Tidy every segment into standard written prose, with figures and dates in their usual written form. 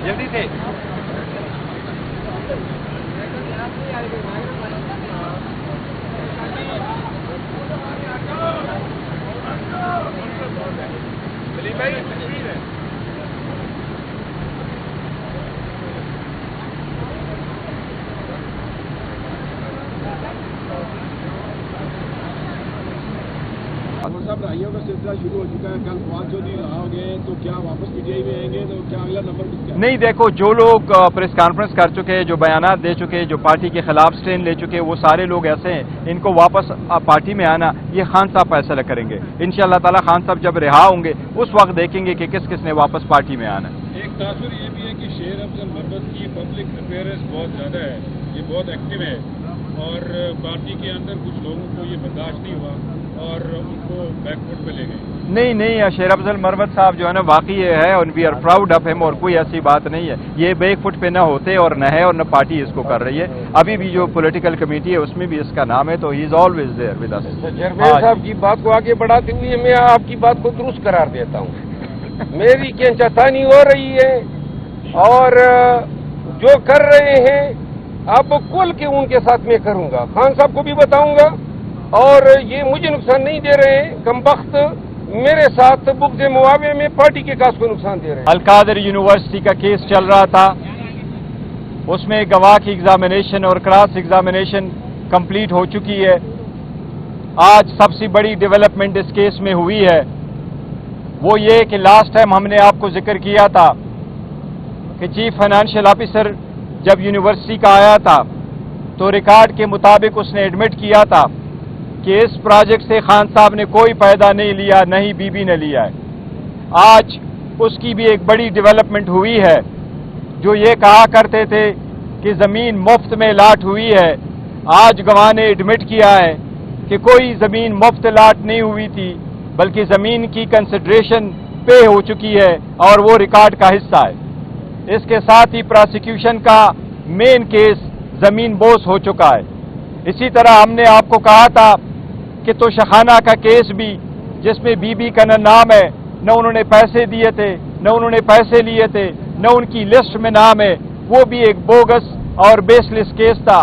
جلدی سے صاحب رہائیوں کا سلسلہ شروع ہو چکا ہے. کل 5 چودھری رہا گئے تو کیا واپس پی ٹی آئی میں آئیں گے؟ تو کیا اگلا نمبر کس کا؟ نہیں، دیکھو جو لوگ پریس کانفرنس کر چکے، جو بیانات دے چکے، جو پارٹی کے خلاف سٹینڈ لے چکے، وہ سارے لوگ ایسے ہیں. ان کو واپس پارٹی میں آنا یہ خان صاحب فیصلہ کریں گے. انشاءاللہ تعالی خان صاحب جب رہا ہوں گے اس وقت دیکھیں گے کہ کس کس نے واپس پارٹی میں آنا ہے. ایک تاثر یہ بھی ہے کہ شیر افضل مربت کی پبلک افیئرز بہت زیادہ ہے، یہ بہت ایکٹیو ہے اور پارٹی کے اندر کچھ لوگوں کو یہ برداشت نہیں ہوا اور ان کو بیک فٹ پہ لے گئے. نہیں، شیر افضل مربت صاحب جو ہے نا واقعی ہے اور وی آر پراؤڈ آف ہم، اور کوئی ایسی بات نہیں ہے. یہ بیک فٹ پہ نہ ہوتے اور نہ ہے اور نہ پارٹی اس کو کر رہی ہے. ابھی بھی جو پولیٹیکل کمیٹی ہے اس میں بھی اس کا نام ہے، تو he is always there with us. Chairman صاحب کی بات کو آگے بڑھاتے ہوئے میں آپ کی بات کو درست قرار دیتا ہوں. میری کھینچاتانی ہو رہی ہے اور جو کر رہے ہیں اب کل کے ان کے ساتھ میں کروں گا. خان صاحب کو بھی بتاؤں گا اور یہ مجھے نقصان نہیں دے رہے ہیں. کم وقت میرے ساتھ بغض معاویہ میں پارٹی کے کاس کو نقصان دے رہے ہیں. القادر یونیورسٹی کا کیس چل رہا تھا، اس میں گواہ کی ایگزامینیشن اور کراس ایگزامینیشن کمپلیٹ ہو چکی ہے. آج سب سے بڑی ڈیولپمنٹ اس کیس میں ہوئی ہے وہ یہ کہ لاسٹ ٹائم ہم نے آپ کو ذکر کیا تھا کہ چیف فائنانشل آفیسر جب یونیورسٹی کا آیا تھا تو ریکارڈ کے مطابق اس نے ایڈمٹ کیا تھا کہ اس پروجیکٹ سے خان صاحب نے کوئی فائدہ نہیں لیا، نہ ہی بی بی نے لیا ہے. آج اس کی بھی ایک بڑی ڈیولپمنٹ ہوئی ہے. جو یہ کہا کرتے تھے کہ زمین مفت میں لاٹ ہوئی ہے، آج گواہ نے ایڈمٹ کیا ہے کہ کوئی زمین مفت لاٹ نہیں ہوئی تھی بلکہ زمین کی کنسیڈریشن پے ہو چکی ہے اور وہ ریکارڈ کا حصہ ہے. اس کے ساتھ ہی پروسیکیوشن کا مین کیس زمین بوس ہو چکا ہے. اسی طرح ہم نے آپ کو کہا تھا کہ توشخانہ کا کیس بھی جس میں بی بی کا نہ نام ہے، نہ انہوں نے پیسے دیے تھے، نہ انہوں نے پیسے لیے تھے، نہ ان کی لسٹ میں نام ہے، وہ بھی ایک بوگس اور بیس لیس کیس تھا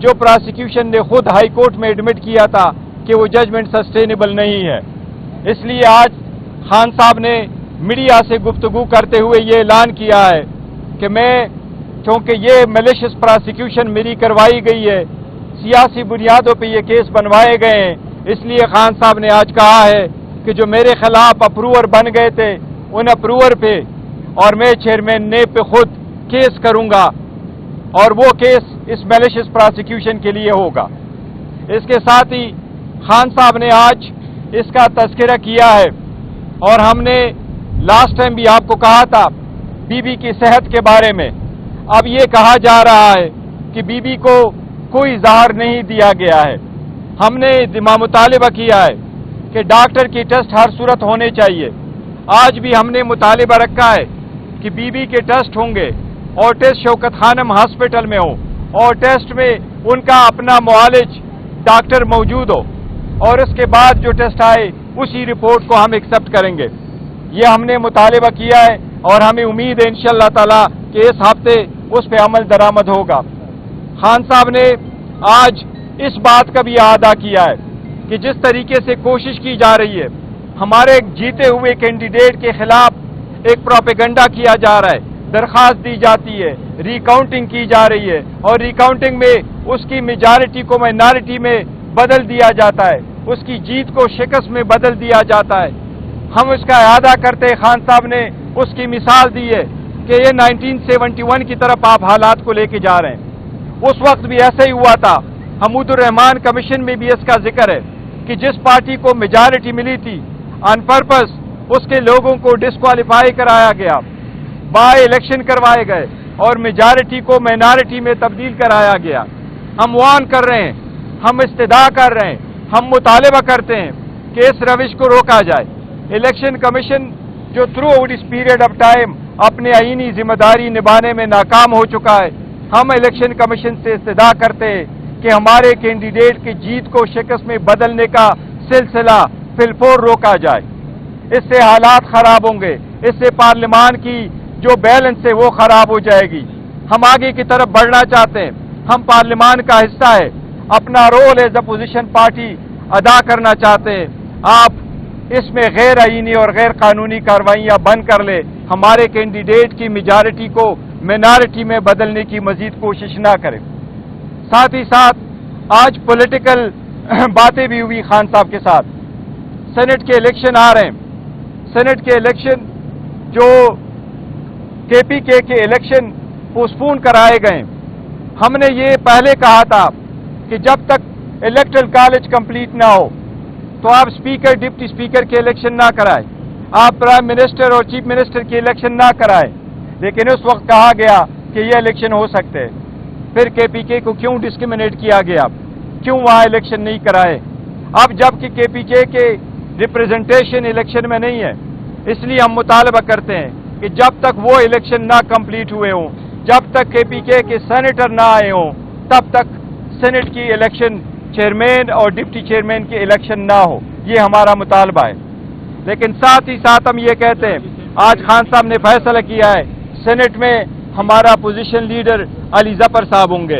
جو پروسیکیوشن نے خود ہائی کورٹ میں ایڈمٹ کیا تھا کہ وہ ججمنٹ سسٹینیبل نہیں ہے. اس لیے آج خان صاحب نے میڈیا سے گفتگو کرتے ہوئے یہ اعلان کیا ہے کہ میں چونکہ یہ میلیشس پروسیکیوشن میری کروائی گئی ہے، سیاسی بنیادوں پہ یہ کیس بنوائے گئے ہیں، اس لیے خان صاحب نے آج کہا ہے کہ جو میرے خلاف اپروور بن گئے تھے ان اپروور پہ اور میں چیئرمین نیب پہ خود کیس کروں گا اور وہ کیس اس میلیشس پروسیکیوشن کے لیے ہوگا. اس کے ساتھ ہی خان صاحب نے آج اس کا تذکرہ کیا ہے اور ہم نے لاسٹ ٹائم بھی آپ کو کہا تھا بی بی کی صحت کے بارے میں. اب یہ کہا جا رہا ہے کہ بی بی کو کوئی زہر نہیں دیا گیا ہے. ہم نے مطالبہ کیا ہے کہ ڈاکٹر کی ٹیسٹ ہر صورت ہونے چاہیے. آج بھی ہم نے مطالبہ رکھا ہے کہ بی بی کے ٹیسٹ ہوں گے اور ٹیسٹ شوکت خانم ہاسپٹل میں ہو اور ٹیسٹ میں ان کا اپنا معالج ڈاکٹر موجود ہو اور اس کے بعد جو ٹیسٹ آئے اسی رپورٹ کو ہم ایکسپٹ کریں گے. یہ ہم نے مطالبہ کیا ہے اور ہمیں امید ہے انشاءاللہ تعالی کہ اس ہفتے اس پہ عمل درآمد ہوگا. خان صاحب نے آج اس بات کا بھی اعادہ کیا ہے کہ جس طریقے سے کوشش کی جا رہی ہے ہمارے جیتے ہوئے کینڈیڈیٹ کے خلاف ایک پروپیگنڈا کیا جا رہا ہے، درخواست دی جاتی ہے، ریکاؤنٹنگ کی جا رہی ہے اور ریکاؤنٹنگ میں اس کی میجارٹی کو مائنارٹی میں بدل دیا جاتا ہے، اس کی جیت کو شکست میں بدل دیا جاتا ہے. ہم اس کا اعادہ کرتے خان صاحب نے اس کی مثال دی ہے کہ یہ 1971 کی طرف آپ حالات کو لے کے جا رہے ہیں. اس وقت بھی ایسا ہی ہوا تھا. حمود الرحمان کمیشن میں بھی اس کا ذکر ہے کہ جس پارٹی کو میجارٹی ملی تھی آن پرپس اس کے لوگوں کو ڈسکوالیفائی کرایا گیا، بائی الیکشن کروائے گئے اور میجارٹی کو مائنارٹی میں تبدیل کرایا گیا. ہم وان کر رہے ہیں، ہم استدعا کر رہے ہیں، ہم مطالبہ کرتے ہیں کہ اس روش کو روکا جائے. الیکشن کمیشن جو تھرو آؤٹ اس پیریڈ آف ٹائم اپنے آئینی ذمہ داری نبھانے میں ناکام ہو چکا ہے، ہم الیکشن کمیشن سے استدعا کرتے ہیں کہ ہمارے کینڈیڈیٹ کی جیت کو شکست میں بدلنے کا سلسلہ فی الفور روکا جائے. اس سے حالات خراب ہوں گے، اس سے پارلیمان کی جو بیلنس ہے وہ خراب ہو جائے گی۔ ہم آگے کی طرف بڑھنا چاہتے ہیں، ہم پارلیمان کا حصہ ہے، اپنا رول ایز اپوزیشن پارٹی ادا کرنا چاہتے ہیں۔ آپ اس میں غیر آئینی اور غیر قانونی کارروائیاں بند کر لے، ہمارے کینڈیڈیٹ کی میجارٹی کو مینارٹی میں بدلنے کی مزید کوشش نہ کریں۔ ساتھ ہی ساتھ آج پولیٹیکل باتیں بھی ہوئی خان صاحب کے ساتھ۔ سینٹ کے الیکشن آ رہے ہیں، سینٹ کے الیکشن جو کے پی کے الیکشن پوسٹپون کرائے گئے، ہم نے یہ پہلے کہا تھا کہ جب تک الیکٹرل کالج کمپلیٹ نہ ہو تو آپ اسپیکر ڈپٹی اسپیکر کے الیکشن نہ کرائیں، آپ پرائم منسٹر اور چیف منسٹر کے الیکشن نہ کرائیں، لیکن اس وقت کہا گیا کہ یہ الیکشن ہو سکتے ہیں۔ پھر کے پی کے کو کیوں ڈسکریمنیٹ کیا گیا، کیوں وہاں الیکشن نہیں کرائے؟ اب جب کہ کے پی کے ریپریزنٹیشن الیکشن میں نہیں ہے، اس لیے ہم مطالبہ کرتے ہیں کہ جب تک وہ الیکشن نہ کمپلیٹ ہوئے ہوں، جب تک کے پی کے سینیٹر نہ آئے ہوں، تب تک سینٹ کی الیکشن چیئرمین اور ڈپٹی چیئرمین کی الیکشن نہ ہو، یہ ہمارا مطالبہ ہے۔ لیکن ساتھ ہی ساتھ ہم یہ کہتے ہیں، آج خان صاحب نے فیصلہ کیا ہے سینٹ میں ہمارا اپوزیشن لیڈر علی ظفر صاحب ہوں گے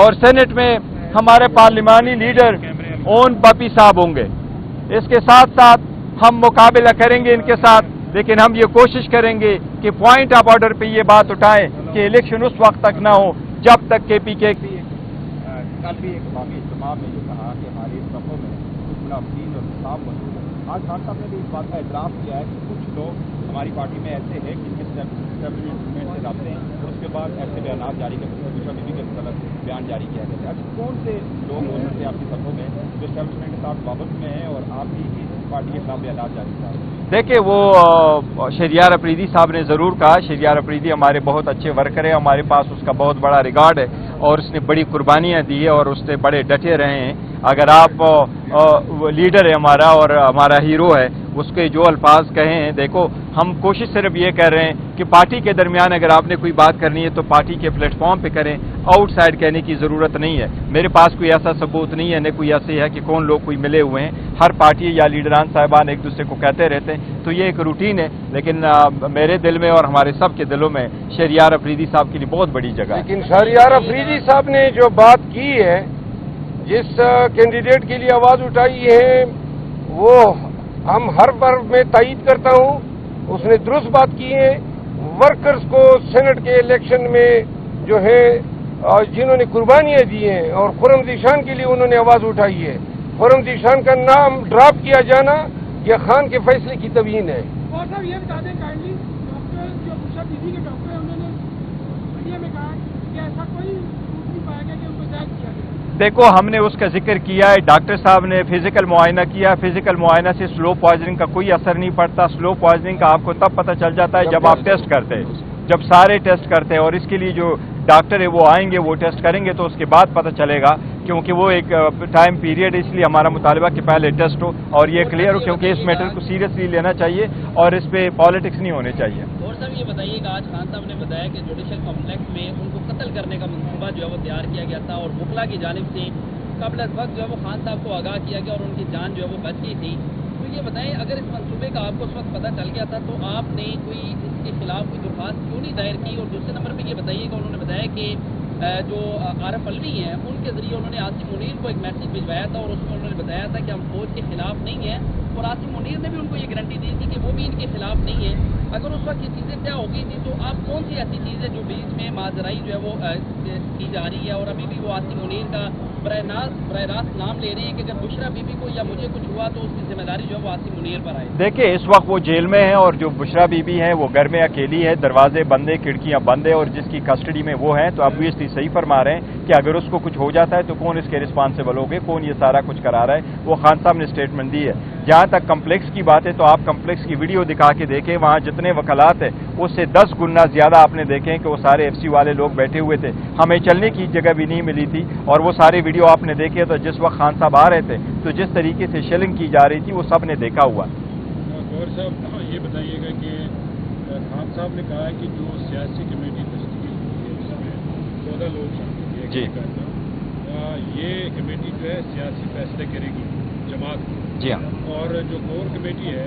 اور سینٹ میں ہمارے پارلیمانی لیڈر اون پپی صاحب ہوں گے۔ اس کے ساتھ ساتھ ہم مقابلہ کریں گے ان کے ساتھ، لیکن ہم یہ کوشش کریں گے کہ پوائنٹ آف آرڈر پہ یہ بات اٹھائیں کہ الیکشن اس وقت تک نہ ہو جب تک کے پی کے کل بھی ایک عوامی اجتماع میں یہ کہا کہ ہماری صفوں میں کچھ بڑا فیل اور انصاف موجود ہے۔ آج خان صاحب نے بھی اس بات کا اعتراف کیا ہے کہ کچھ لوگ ہماری پارٹی میں ایسے ہیں جن کے اسٹیبلشمنٹ سے رابطے ہیں اور اس کے بعد ایسے بیانات جاری کرتے ہیں، دوسرا بیوی کے متعلق بیان جاری کیا گیا ہے۔ اچھا، کون سے لوگ ہو سکتے ہیں آپ کی صفوں میں جو اسٹیبلشمنٹ کے ساتھ وابستہ میں ہیں اور آپ کی پارٹی کے خلاف بیانات جاری کر رہے ہیں؟ دیکھیں، وہ شہریار افریدی صاحب نے ضرور کہا، شہریار افریدی ہمارے بہت اچھے ورکر ہیں، ہمارے پاس اس کا بہت بڑا ریکارڈ ہے اور اس نے بڑی قربانیاں دی ہے اور اس سے بڑے ڈٹے رہے ہیں۔ اگر آپ لیڈر ہے ہمارا اور ہمارا ہیرو ہے، اس کے جو الفاظ کہے ہیں، دیکھو ہم کوشش صرف یہ کر رہے ہیں کہ پارٹی کے درمیان اگر آپ نے کوئی بات کرنی ہے تو پارٹی کے پلیٹ فارم پہ کریں، آؤٹ سائڈ کہنے کی ضرورت نہیں ہے۔ میرے پاس کوئی ایسا ثبوت نہیں ہے، نہ کوئی ایسے ہے کہ کون لوگ کوئی ملے ہوئے ہیں، ہر پارٹی یا لیڈران صاحبان ایک دوسرے کو کہتے رہتے ہیں، تو یہ ایک روٹین ہے، لیکن میرے دل میں اور ہمارے سب کے دلوں میں شہریار افریدی صاحب کے لیے بہت بڑی جگہ ہے۔ لیکن شہریار افریدی صاحب نے جو بات کی ہے، جس کینڈیڈیٹ کے لیے آواز اٹھائی ہے، وہ ہم ہر بار میں تائید کرتا ہوں، اس نے درست بات کی ہے۔ ورکرز کو سینٹ کے الیکشن میں جو ہے جنہوں نے قربانیاں دی ہیں اور خرم ذیشان کے لیے انہوں نے آواز اٹھائی ہے، خرم ذیشان کا نام ڈراپ کیا جانا یہ خان کے فیصلے کی توہین ہے۔ اور صاحب یہ بتا دیں کائنڈلی، ڈاکٹر جو بشرا بی بی کے ڈاکٹر ہیں انہوں نے میڈیا میں کہا کہ ایسا کوئی نہیں پایا گیا کہ ان کو جائز کیا گیا۔ دیکھو، ہم نے اس کا ذکر کیا ہے، ڈاکٹر صاحب نے فزیکل معائنہ کیا، فزیکل معائنہ سے سلو پوائزننگ کا کوئی اثر نہیں پڑتا۔ سلو پوائزننگ کا آپ کو تب پتہ چل جاتا ہے جب آپ ٹیسٹ کرتے ہیں، جب سارے ٹیسٹ کرتے ہیں، اور اس کے لیے جو ڈاکٹر ہے وہ آئیں گے، وہ ٹیسٹ کریں گے تو اس کے بعد پتہ چلے گا، کیونکہ وہ ایک ٹائم پیریڈ ہے، اس لیے ہمارا مطالبہ کہ پہلے ٹیسٹ ہو اور یہ کلیئر ہو، کیونکہ اس میٹر کو سیریسلی لینا چاہیے اور اس پہ پالیٹکس نہیں ہونے چاہیے۔ اور صاحب یہ بتائیے کہ آج خان صاحب نے بتایا کہ جوڈیشل کمپلیکس میں ان کو قتل کرنے کا منصوبہ جو ہے وہ تیار کیا گیا تھا اور وکلا کی جانب سے قبل از وقت جو ہے وہ خان صاحب کو آگاہ کیا گیا اور ان کی جان جو ہے وہ بچ گئی تھی۔ تو یہ بتائیں، اگر اس منصوبے کا آپ کو اس وقت پتہ چل گیا تھا تو آپ نے کوئی اس کے خلاف کوئی درخواست کیوں نہیں دائر کی؟ اور دوسرے نمبر پہ یہ بتائیے کہ انہوں نے بتایا کہ جو عارف علوی ہیں ان کے ذریعے انہوں نے عاصم منیر کو ایک میسج بھجوایا تھا اور اس میں انہوں نے بتایا تھا کہ ہم فوج کے خلاف نہیں ہیں، اور عاصم منیر نے بھی ان کو یہ گارنٹی دی تھی کہ وہ بھی ان کے خلاف نہیں ہے۔ اگر اس وقت یہ چیزیں طے ہو گئی تھی تو آپ کون سی ایسی چیز ہے جو بیچ میں ماجرائی جو ہے وہ کی جا رہی ہے، اور ابھی بھی وہ عاصم منیر کا براہ راست نام لے رہے ہیں کہ اگر بشرا بی بی کو یا مجھے کچھ ہوا تو اس کی ذمہ داری جو ہے وہ عاصم منیر پر آئے؟ دیکھیں، اس وقت وہ جیل میں ہے اور جو بشرا بی بی ہے وہ گھر میں اکیلی ہے، دروازے بند ہیں، کھڑکیاں بند ہیں، اور جس کی کسٹڈی میں وہ ہے تو obviously صحیح فرما رہے ہیں کہ اگر اس کو کچھ ہو جاتا ہے تو کون اس کے رسپانسیبل ہوگے، کون یہ سارا کچھ کرا رہا ہے، وہ خان صاحب نے اسٹیٹمنٹ دی ہے۔ جہاں تک کمپلیکس کی بات ہے تو آپ کمپلیکس کی ویڈیو دکھا کے دیکھیں، وہاں جتنے وکالات ہیں اس سے 10 گنا زیادہ آپ نے دیکھیں کہ وہ سارے ایف سی والے لوگ بیٹھے ہوئے تھے، ہمیں چلنے کی جگہ بھی نہیں ملی تھی، اور وہ سارے ویڈیو آپ نے دیکھے تو جس وقت خان صاحب آ رہے تھے تو جس طریقے سے شیلنگ کی جا رہی تھی وہ سب نے دیکھا ہوا۔ گور صاحب یہ بتائیے گا کہ خان صاحب نے کہا ہے کہ جو سیاسی کمیٹی تشکیل ہوئی ہے اس میں 14 لوگ شامل ہیں، جی، یہ کمیٹی جو ہے سیاسی فیصلے کرے گی جماعت، جی ہاں، اور جو کور کمیٹی ہے